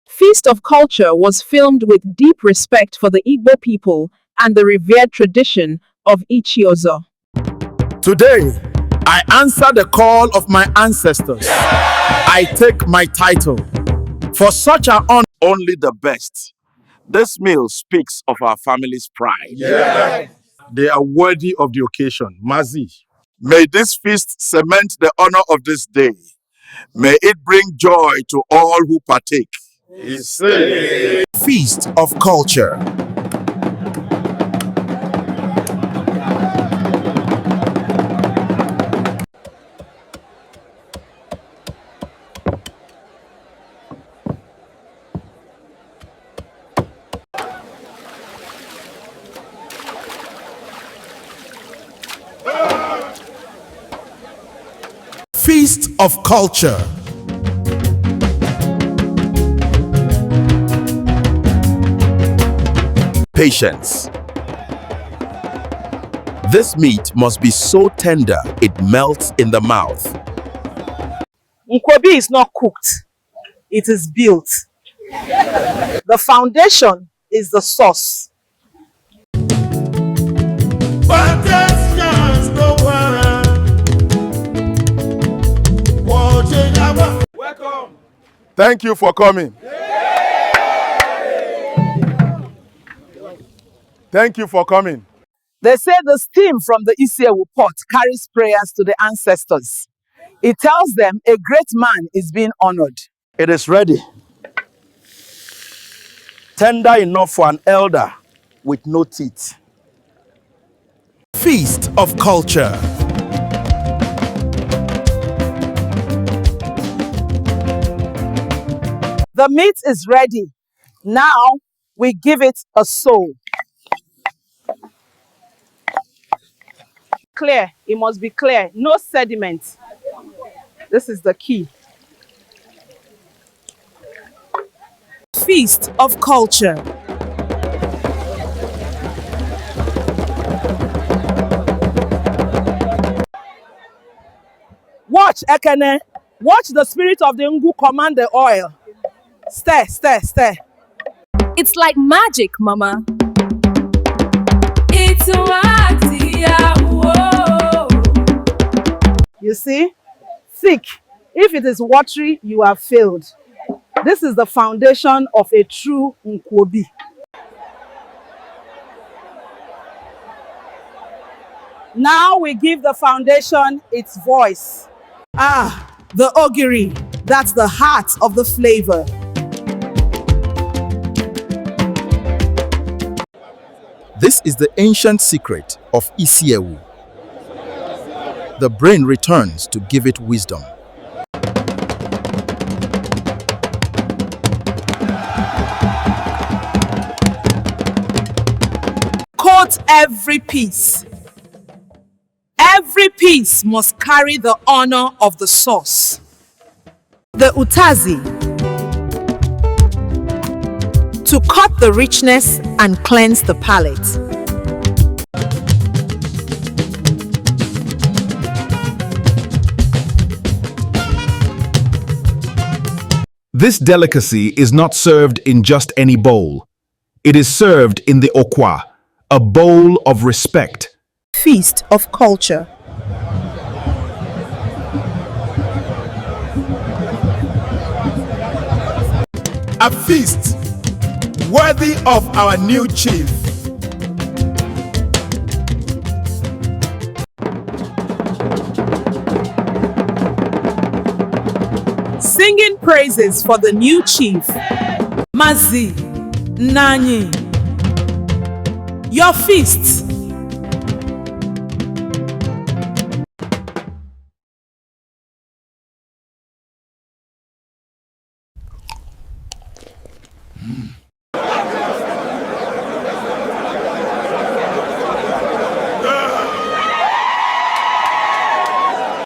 Feast of Culture was filmed with deep respect for the Igbo people and the revered tradition of Ichi Ozo. Today, I answer the call of my ancestors. I take my title. For such an honor, only the best. This meal speaks of our family's pride. Yes. They are worthy of the occasion. Mazi. May this feast cement the honor of this day. May it bring joy to all who partake. Isee. Feast of Culture. Feast of Culture. Patience. This meat must be so tender it melts in the mouth. Nkwobi is not cooked, it is built. The foundation is the sauce. Welcome. Thank you for coming. Thank you for coming. They say the steam from the Isi-ewu pot carries prayers to the ancestors. It tells them a great man is being honored. It is ready. Tender enough for an elder with no teeth. Feast of Culture. The meat is ready. Now we give it a soul. Clear. It must be clear. No sediment. This is the key. Feast of Culture. Watch, Ekene. Watch the spirit of the Ngu command the oil. Stir, stir, stir. It's like magic, Mama. You see? Thick. If it is watery, you have failed. This is the foundation of a true Nkwobi. Now we give the foundation its voice. Ah, the ogiri. That's the heart of the flavor. This is the ancient secret of Isi-ewu. The brain returns to give it wisdom. Coat every piece. Every piece must carry the honor of the sauce. The utazi, to cut the richness and cleanse the palate. This delicacy is not served in just any bowl. It is served in the okwa, a bowl of respect. Feast of Culture. A feast worthy of our new chief. Singing praises for the new chief. Mazi, Nani. Your feast.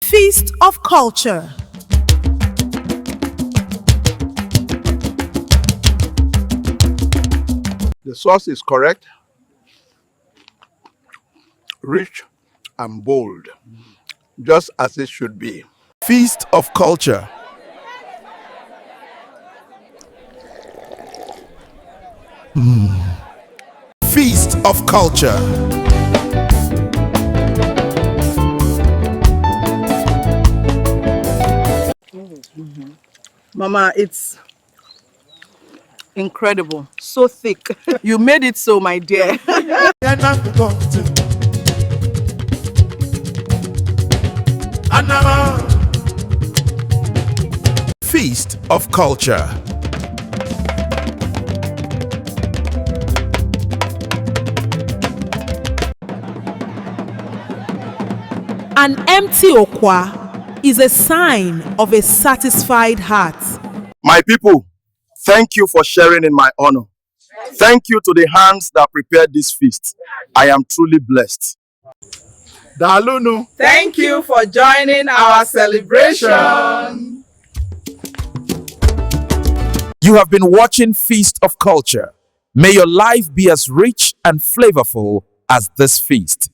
Feast of Culture. The sauce is correct, rich and bold, just as it should be. Feast of Culture. Feast of culture. Mama, it's incredible. So thick. You made it so, my dear. Feast of culture. An empty okwa is a sign of a satisfied heart. My people, thank you for sharing in my honor. Thank you to the hands that prepared this feast. I am truly blessed. Dalunu. Thank you for joining our celebration. You have been watching Feast of Culture. May your life be as rich and flavorful as this feast.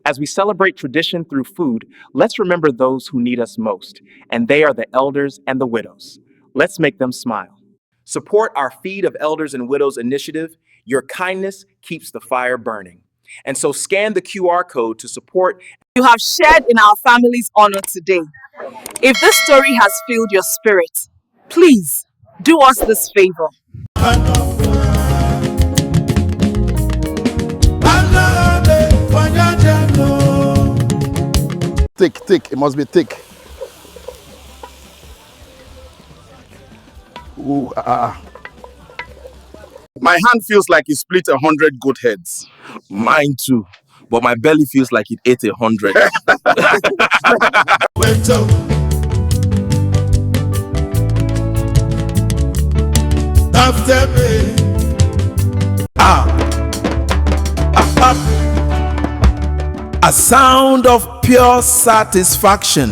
As we celebrate tradition through food, let's remember those who need us most, and they are the elders and the widows. Let's make them smile. Support our Feed of Elders and Widows initiative. Your kindness keeps the fire burning. And so scan the QR code to support. You have shared in our family's honor today. If this story has filled your spirit, please do us this favor. Thick, it must be thick. Ooh, My hand feels like it split 100 goat heads. Mine too. But my belly feels like it ate 100. After me. A sound of pure satisfaction.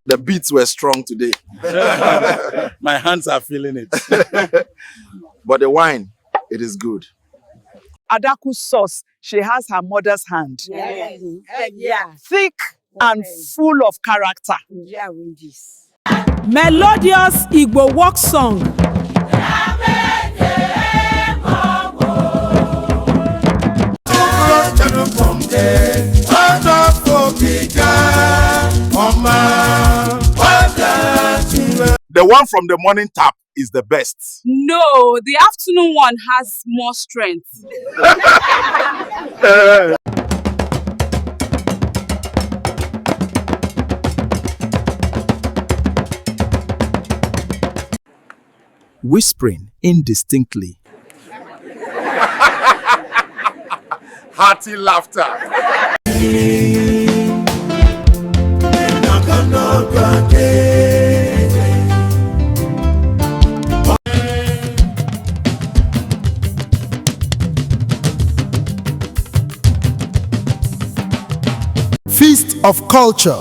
The beats were strong today. My hands are feeling it. But the wine, it is good. Adaku's sauce, she has her mother's hand. Yeah. Thick and full of character. Melodious Igbo walk song. The one from the morning tap is the best. No, the afternoon one has more strength. Whispering indistinctly. Hearty laughter. Feast of culture.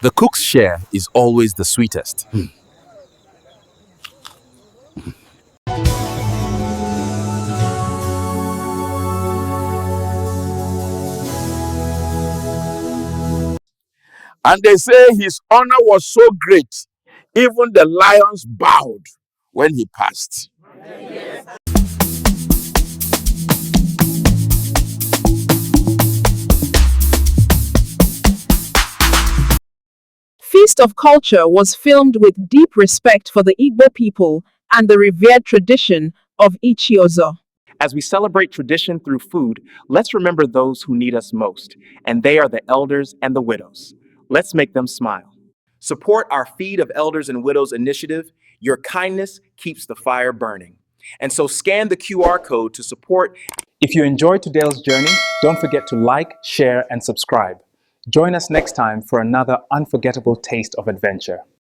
The cook's share is always the sweetest. And they say his honor was so great, even the lions bowed when he passed. Feast of Culture was filmed with deep respect for the Igbo people and the revered tradition of Ichi Ozo. As we celebrate tradition through food, let's remember those who need us most, and they are the elders and the widows. Let's make them smile. Support our Feed of Elders and Widows initiative. Your kindness keeps the fire burning. And so scan the QR code to support. If you enjoyed today's journey, don't forget to like, share, and subscribe. Join us next time for another unforgettable taste of adventure.